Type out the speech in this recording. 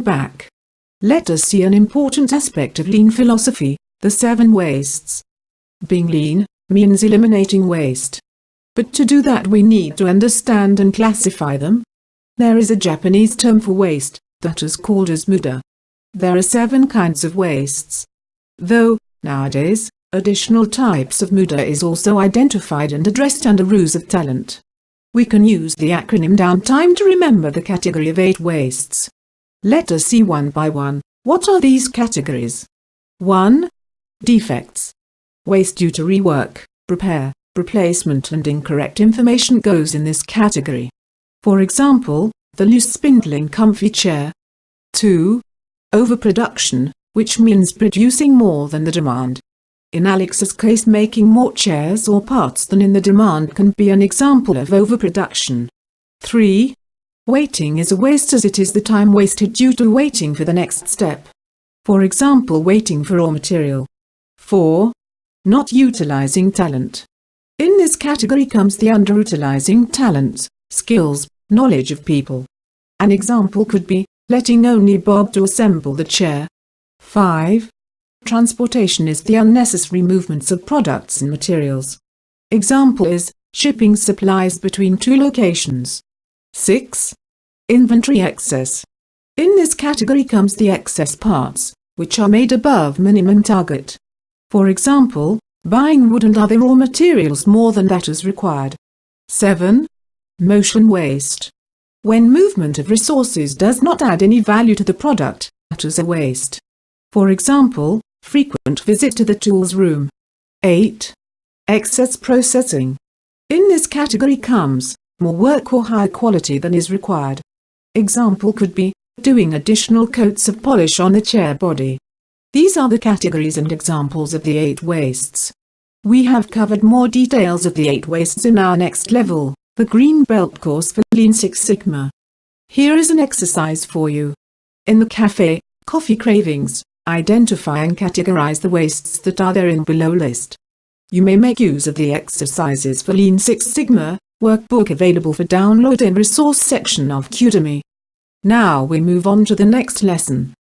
back. Let us see an important aspect of lean philosophy, the 7 wastes. Being lean means eliminating waste. But to do that we need to understand and classify them. There is a Japanese term for waste, that is called as Muda. There are 7 kinds of wastes. Though, nowadays, additional types of Muda is also identified and addressed under rules of talent. We can use the acronym downtime to remember the category of 8 wastes. Let us see one by one. What are these categories? 1. Defects. Waste due to rework, repair, replacement and incorrect information goes in this category. For example, the loose spindling comfy chair. 2. Overproduction, which means producing more than the demand. In Alex's case, making more chairs or parts than in the demand can be an example of overproduction. 3. Waiting is a waste as it is the time wasted due to waiting for the next step. For example, waiting for raw material. 4. Not utilizing talent. In this category comes the underutilizing talents, skills, knowledge of people. An example could be letting only Bob to assemble the chair. 5. Transportation is the unnecessary movements of products and materials. Example is shipping supplies between 2 locations. 6. Inventory excess. In this category comes the excess parts, which are made above minimum target. For example, buying wood and other raw materials more than that is required. 7. Motion waste. When movement of resources does not add any value to the product, that is a waste. For example, frequent visit to the tools room. 8. Excess processing. In this category comes more work or higher quality than is required. Example could be doing additional coats of polish on the chair body. These are the categories and examples of the 8 wastes. We have covered more details of the 8 wastes in our next level, the Green Belt course for Lean Six Sigma. Here is an exercise for you. In the cafe, coffee cravings, identify and categorize the wastes that are there in below list. You may make use of the exercises for Lean Six Sigma workbook available for download in resource section of Udemy. Now we move on to the next lesson.